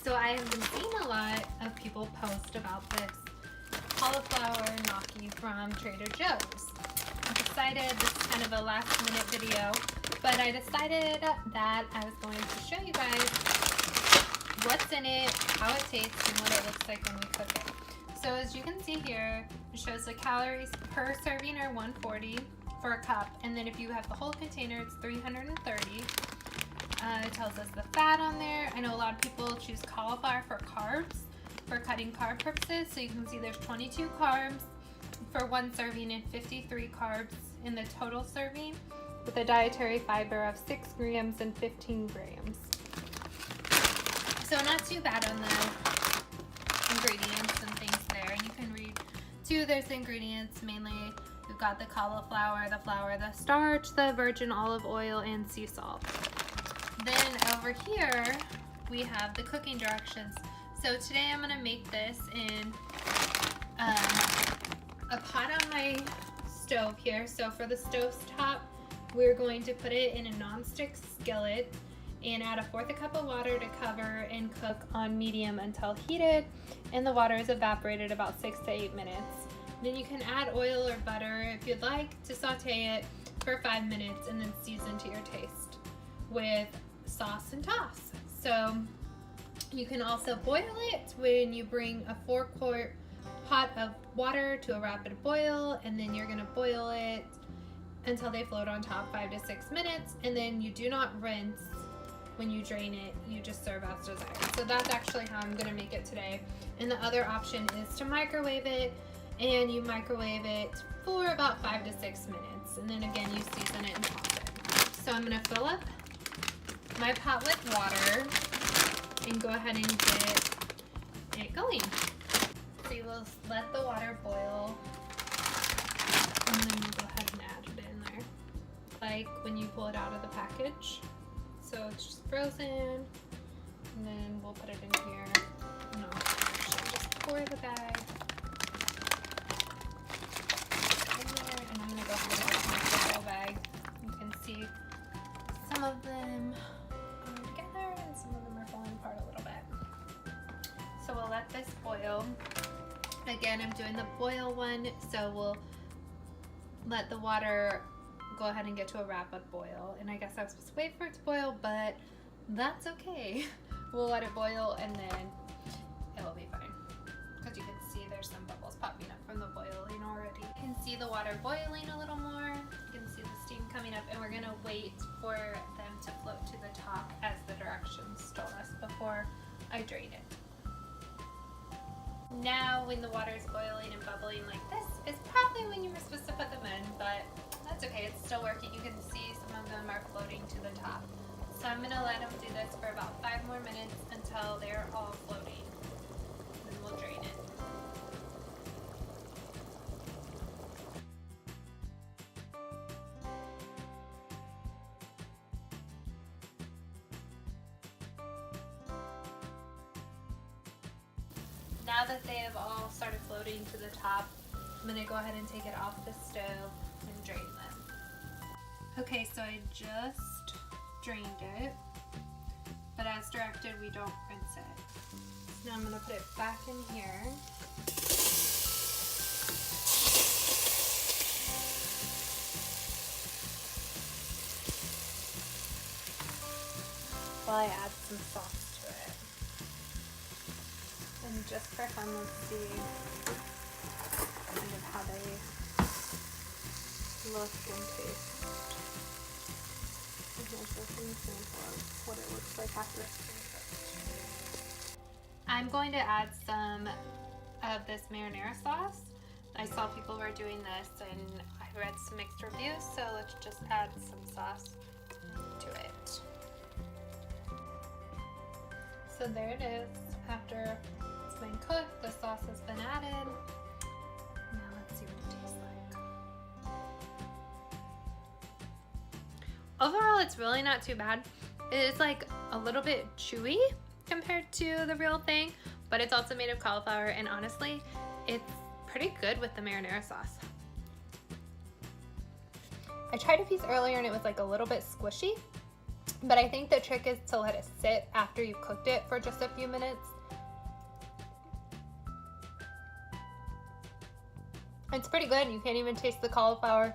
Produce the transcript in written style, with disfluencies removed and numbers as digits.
So I have been seeing a lot of people post about this cauliflower gnocchi from Trader Joe's. I decided, this is kind of a last minute video, but I decided that I was going to show you guys what's in it, how it tastes, and what it looks like when we cook it. So as you can see here, it shows the calories per serving are 140 for a cup, and then if you have the whole container, it's 330. It tells us the fat on there. I know a lot of people choose cauliflower for carbs, for cutting carb purposes. So you can see there's 22 carbs for one serving and 53 carbs in the total serving, with a dietary fiber of 6 grams and 15 grams. So not too bad on the ingredients and things there. And you can read too, there's the ingredients mainly. We've got the cauliflower, the flour, the starch, the virgin olive oil, and sea salt. Then over here, we have the cooking directions. So today I'm gonna make this in a pot on my stove here. So for the stove top, we're going to put it in a non-stick skillet and add 1/4 cup of water to cover and cook on medium until heated, and the water is evaporated about 6 to 8 minutes. Then you can add oil or butter if you'd like to saute it for 5 minutes, and then season to your taste with sauce and toss. So you can also boil it when you bring a 4-quart pot of water to a rapid boil, and then you're gonna boil it until they float on top 5 to 6 minutes, and then you do not rinse when you drain it, you just serve as desired. So that's actually how I'm gonna make it today. And the other option is to microwave it, and you microwave it for about 5 to 6 minutes, and then again you season it and toss it. So I'm gonna fill up my pot with water and go ahead and get it going. So you will let the water boil, and then we'll go ahead and add it in there, like when you pull it out of the package. So it's just frozen, and then we'll put it in here. No, actually just pour the bag in there, and I'm gonna go ahead and open up the whole bag. You can see some of them are together and some of them are falling apart a little bit. So we'll let this boil. Again, I'm doing the boil one, so we'll let the water go ahead and get to a rapid boil. And I guess I was supposed to wait for it to boil, but that's okay. We'll let it boil and then it'll be fine. Because you can see there's some bubbles popping up from the boiling already. You can see the water boiling a little more. You can see the steam coming up, and we're gonna wait for them to float to the top as the directions told us before I drain it. Now when the water is boiling and bubbling like this is probably when you were supposed to put them in, but that's okay, it's still working. You can see some of them are floating to the top. So I'm gonna let them do this for about 5 more minutes until they're all floating. Then we'll drain it. Now that they have all started floating to the top, I'm gonna go ahead and take it off the stove and drain them. Okay, so I just drained it, but as directed, we don't rinse it. Now I'm gonna put it back in here. While I add some sauce to it. And just for fun, let's see kind of how they look and taste. And here's just an example of what it looks like after it's been cooked. I'm going to add some of this marinara sauce. I saw people were doing this and I read some mixed reviews, so let's just add some sauce to it. So there it is. After it's been cooked, the sauce has been added. Now let's see what it tastes like. Overall, it's really not too bad. It is like a little bit chewy compared to the real thing, but it's also made of cauliflower, and honestly, it's pretty good with the marinara sauce. I tried a piece earlier and it was like a little bit squishy, But I think the trick is to let it sit after you've cooked it for just a few minutes. It's pretty good. You can't even taste the cauliflower.